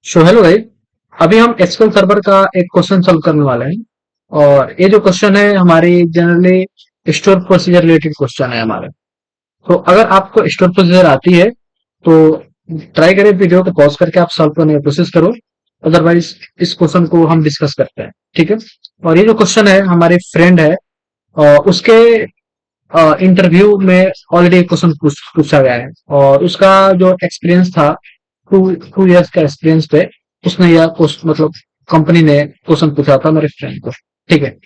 Hello भाई। अभी हम एसक्यूएल सर्वर का एक क्वेश्चन सॉल्व करने वाले हैं और ये जो क्वेश्चन है हमारी generally store procedure related question है हमारे। तो अगर आपको स्टोर प्रोसीजर आती है तो ट्राई करें, वीडियो को पॉज करके आप सॉल्व करने की कोशिश करो। अदरवाइज इस क्वेश्चन को हम डिस्कस करते हैं, ठीक है। और ये जो क्वेश्चन है हमारे फ्रेंड है उसके इंटरव्यू में ऑलरेडी क्वेश्चन पूछा गया है और उसका जो एक्सपीरियंस था टू टू इयर्स का एक्सपीरियंस पे उसने यह मतलब कंपनी ने क्वेश्चन पूछा था मेरे फ्रेंड को, ठीक है।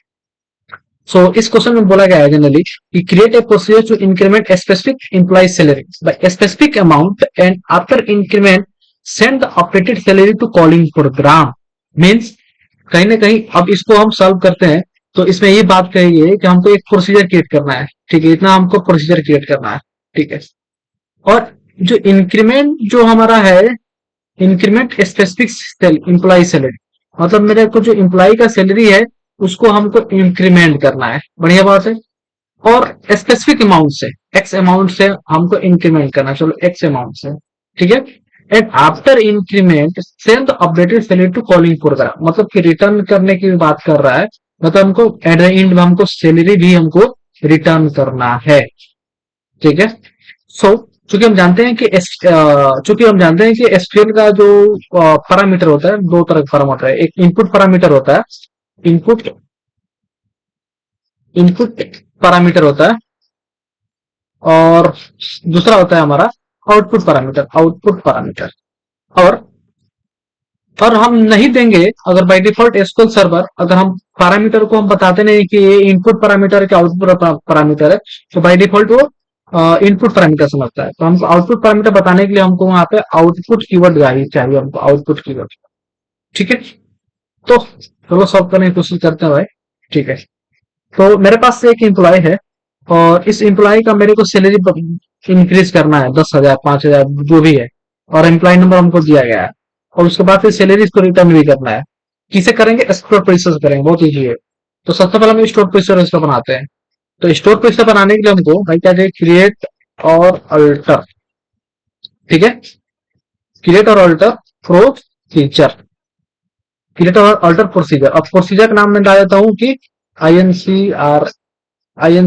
सो इस क्वेश्चन में बोला गया है जनरली कि create a procedure to increment specific employee salary by specific amount and after increment send the updated salary to calling program. Means कहीं ना कहीं अब इसको हम सॉल्व करते हैं तो इसमें ये बात कही है कि हमको एक प्रोसीजर क्रिएट करना है, ठीक है। इतना हमको प्रोसीजर क्रिएट करना है, ठीक है। और जो इंक्रीमेंट जो हमारा है, इंक्रीमेंट स्पेसिफिक इम्प्लॉय सैलरी, मतलब मेरे को जो इम्प्लॉय का सैलरी है उसको हमको इंक्रीमेंट करना है, बढ़िया बात है। और स्पेसिफिक अमाउंट से, एक्स अमाउंट से हमको इंक्रीमेंट करना है, चलो एक्स अमाउंट से, ठीक है। And after increment send the updated salary to calling program, मतलब कि रिटर्न करने की बात कर रहा है। मतलब हमको एट द एंड में हमको सैलरी भी हमको रिटर्न करना है, ठीक है। सो चूंकि हम जानते हैं कि चूंकि हम जानते हैं कि एसक्यूएल का जो पैरामीटर होता है, दो तरह का पैरामीटर है। एक इनपुट पैरामीटर होता है, इनपुट इनपुट पैरामीटर होता है, और दूसरा होता है हमारा आउटपुट पैरामीटर। और और हम नहीं देंगे, अगर बाय डिफॉल्ट एसक्यूएल सर्वर अगर हम पैरामीटर को हम बताते नहीं कि ये इनपुट पैरामीटर है कि आउटपुट पैरामीटर है, तो बाय डिफॉल्ट वो इनपुट पैरामीटर समझता है। तो हमको आउटपुट पैरामीटर बताने के लिए हमको वहां पे आउटपुट कीवर्ड चाहिए हमको आउटपुट कीवर्ड, ठीक है। तो चलो सॉल्व करने की कोशिश करते हैं भाई, ठीक है। तो मेरे पास से एक एम्प्लॉय है और इस एम्प्लॉय का मेरे को सैलरी इंक्रीज करना है 10,000 5,000 जो भी है, और एम्प्लॉय नंबर हमको दिया गया है। और उसके बाद फिर सैलरी इसको रिटर्न भी करना है। किसे करेंगे? स्टोर प्रोसेस करेंगे, बहुत ईजी है। तो सबसे पहले हम स्टोर प्रोसेसर इसका बनाते हैं। तो स्टोर प्रोसेसर बनाने के लिए हमको भाई क्या चाहिए? क्रिएट और अल्टर, ठीक है। क्रिएट और अल्टर प्रोसीजर, क्रिएट और अल्टर प्रोसीजर। अब प्रोसीजर का नाम मैं डाल देता हूं कि I N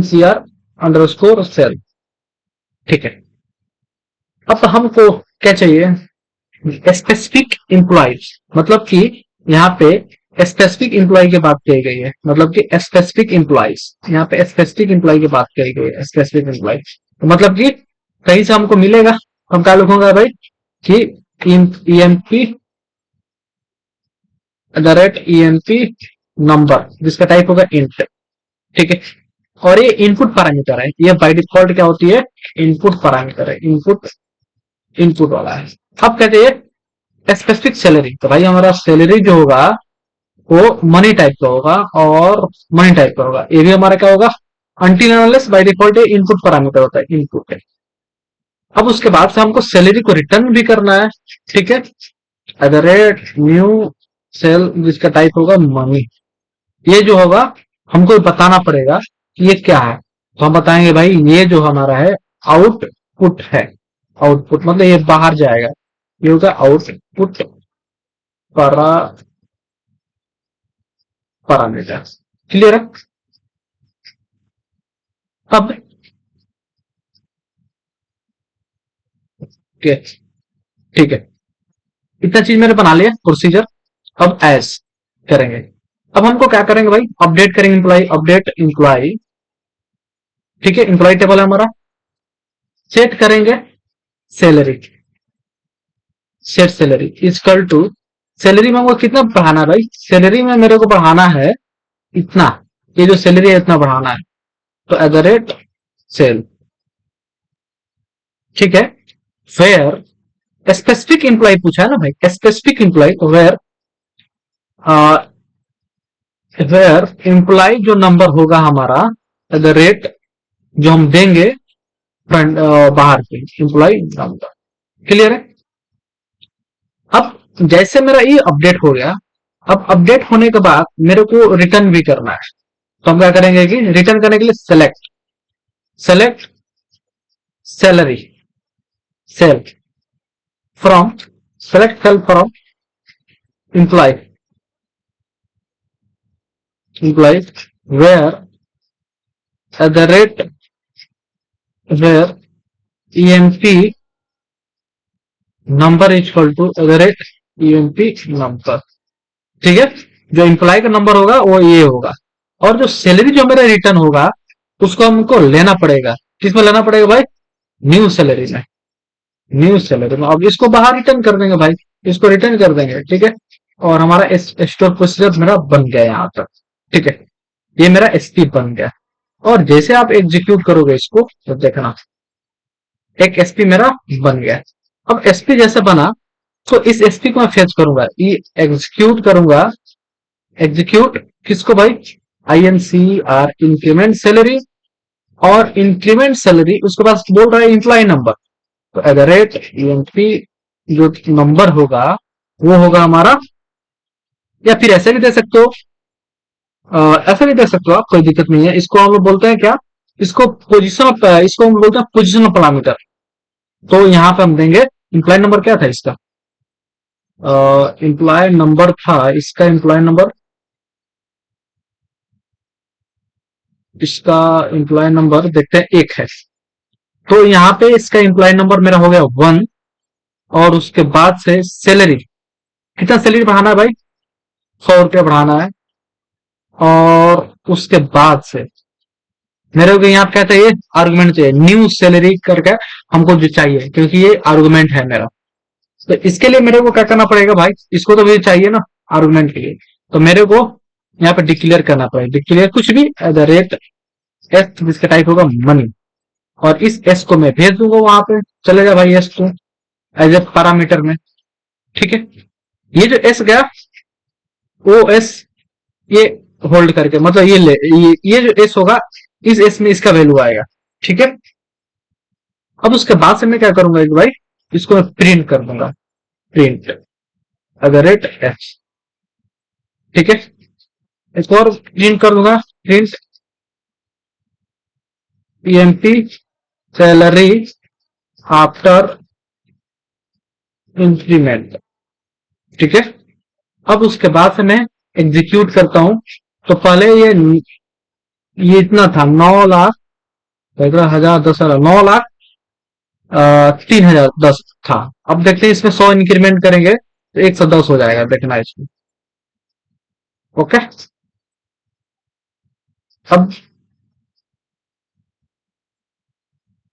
C R underscore sal, ठीक है। अब हमको क्या चाहिए? स्पेसिफिक एम्प्लॉयज, मतलब कि यहाँ पे स्पेसिफिक एम्प्लॉय की बात कही गई है, मतलब कि स्पेसिफिक एम्प्लॉयज, यहाँ पे स्पेसिफिक एम्प्लॉय की बात कही गई है, स्पेसिफिक एम्प्लॉय। तो मतलब कि कहीं से हमको मिलेगा, हम क्या लिखूंगा भाई कि ईएमपी ईएमपी नंबर, जिसका टाइप होगा इंट, ठीक है। और ये इनपुट पैरामीटर है, ये बाय डिफॉल्ट क्या होती है? इनपुट पैरामीटर है, इनपुट इनपुट वाला है। अब कहते हैं स्पेसिफिक सैलरी, तो भाई हमारा सैलरी जो होगा वो मनी टाइप का होगा, और मनी टाइप का होगा। ये भी हमारा क्या होगा? Until unless by default input parameter होता है, इनपुट है। अब उसके बाद से हमको सैलरी को रिटर्न भी करना है, ठीक है। At the rate new sal, जिसका टाइप होगा मनी। ये जो होगा हमको बताना पड़ेगा कि ये क्या है। तो हम बताएंगे भाई ये जो हमारा है आउटपुट है। आउटपुट मतलब ये बाहर जाएगा, ये होगा आउटपुट पैरामीटर। क्लियर है? अब ठीक है, इतना चीज मैंने बना लिया प्रोसीजर। अब एस करेंगे। अब हमको क्या करेंगे भाई? अपडेट करेंगे इम्प्लॉय, अपडेट इम्प्लॉय, ठीक है। इम्प्लॉय टेबल है हमारा, सेट करेंगे salary, set salary equal to, salary में हमको कितना बढ़ाना है भाई? सैलरी में मेरे को बढ़ाना है इतना, ये जो सैलरी है इतना बढ़ाना है। तो एट द रेट सेल, ठीक है। वेयर स्पेसिफिक एम्प्लॉय पूछा है ना भाई, specific employee where, where employee जो नंबर होगा हमारा एट द रेट जो हम देंगे फ्रंट बाहर के एम्प्लॉय नंबर। क्लियर है? अब जैसे मेरा ये अपडेट हो गया, अब अपडेट होने के बाद मेरे को रिटर्न भी करना है। तो हम क्या करेंगे कि रिटर्न करने के लिए select, select salary, sal from, select sal from imply imply where at the rate where emp number is equal to at the rate emp number. ठीक है, जो इम्प्लाई का नंबर होगा वो ये होगा, और जो सैलरी जो मेरा रिटर्न होगा उसको हमको लेना पड़ेगा, किसमें लेना पड़ेगा भाई, न्यू सैलरी में, न्यू सैलरी में। अब इसको बाहर रिटर्न कर देंगे भाई, इसको रिटर्न कर देंगे, ठीक है। और हमारा स्टोर प्रोसीजर मेरा बन गया यहाँ तक, ठीक है, ये मेरा एसपी बन गया। और जैसे आप एग्जीक्यूट करोगे इसको तो देखना एक एसपी मेरा बन गया। अब एसपी जैसे बना तो इस एसपी को मैं फेच करूंगा, एग्जीक्यूट करूंगा, एग्जीक्यूट किसको भाई, INCR इंक्रीमेंट सैलरी, और इंक्रीमेंट सैलरी उसके पास बोल रहा है इंप्लॉय नंबर, तो एट द रेट EMP जो नंबर होगा वो होगा हमारा, या फिर ऐसे भी दे सकते हो, ऐसे भी दे सकते हो आप, कोई दिक्कत नहीं है। इसको हम लोग बोलते हैं क्या, इसको पोजिशन, इसको हम बोलते हैं पोजिशनल पैरामीटर। तो यहाँ पे हम देंगे इंप्लॉय नंबर, क्या था इसका, इंप्लॉय नंबर था इसका, इंप्लॉय नंबर, इसका इंप्लॉय नंबर देखते हैं एक है, तो यहाँ पे इसका इंप्लॉय नंबर मेरा हो गया 1, और उसके बाद से सैलरी, कितना सैलरी बढ़ाना है भाई, 100 रुपया बढ़ाना है, और उसके बाद से मेरे को यहाँ पे क्या चाहिए, आर्गुमेंट चाहिए, न्यू सैलरी करके हमको जो चाहिए, क्योंकि ये आर्गुमेंट है मेरा। तो इसके लिए मेरे को क्या करना पड़ेगा भाई, इसको तो मुझे चाहिए ना आर्गुमेंट के लिए, तो मेरे को यहाँ पे डिक्लेयर करना पड़ेगा, डिक्लेयर कुछ भी एट द रेट एस, जिसका टाइप होगा मनी, और इस एस को मैं भेज दूंगा वहां पे, चलेगा भाई एस को एज ए पैरामीटर में, ठीक है। ये जो एस गया ओ एस, ये होल्ड करके, मतलब ये जो एस होगा इस एस में इसका वैल्यू आएगा, ठीक है। अब उसके बाद से मैं क्या करूंगा कि भाई इसको मैं प्रिंट कर दूंगा, print eight the rate S, ठीक है। एक और प्रिंट कर दूंगा, print EMP salary after increment, ठीक है। अब उसके बाद से मैं एग्जीक्यूट करता हूं, तो पहले ये इतना था 9 लाख 15,000 10,000 9 लाख 3,010 था। अब देखते हैं इसमें 100 इंक्रीमेंट करेंगे तो 110 हो जाएगा, देखना इसमें, ओके।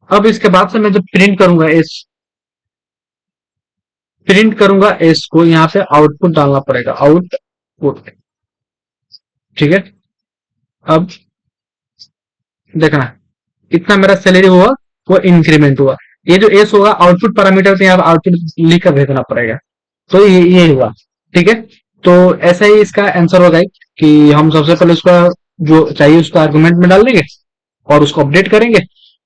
अब इसके बाद से मैं जब प्रिंट करूंगा एस को, यहाँ पे आउटपुट डालना पड़ेगा, आउटपुट, ठीक है। अब देखना इतना मेरा सैलरी हुआ, वो इंक्रीमेंट हुआ, ये जो एस होगा आउटपुट पैरामीटर पे यहाँ आउटपुट लिख कर भेजना पड़ेगा, तो ये हुआ, ठीक है। तो ऐसा ही इसका आंसर होगा कि हम सबसे पहले उसका जो चाहिए उसको आर्गुमेंट में डाल देंगे, और उसको अपडेट करेंगे,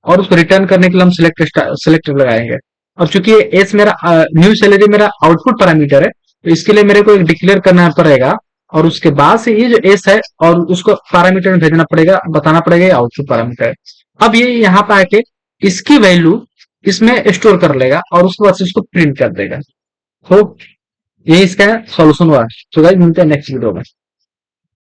और उसको रिटर्न करने के लिए हम सिलेक्ट लगाएंगे। और चूंकि एस मेरा न्यू सैलरी मेरा आउटपुट पैरामीटर है, तो इसके लिए मेरे को एक डिक्लेयर करना पड़ेगा, और उसके बाद से ये जो एस है और उसको पैरामीटर में भेजना पड़ेगा, बताना पड़ेगा ये आउटपुट पैरामीटर है। अब ये यहाँ पे आके इसकी वैल्यू इसमें स्टोर कर लेगा, और उसके बाद से इसको प्रिंट कर देगा। तो ये इसका सोल्यूशन हुआ। तो गाइस मिलते हैं नेक्स्ट वीडियो में।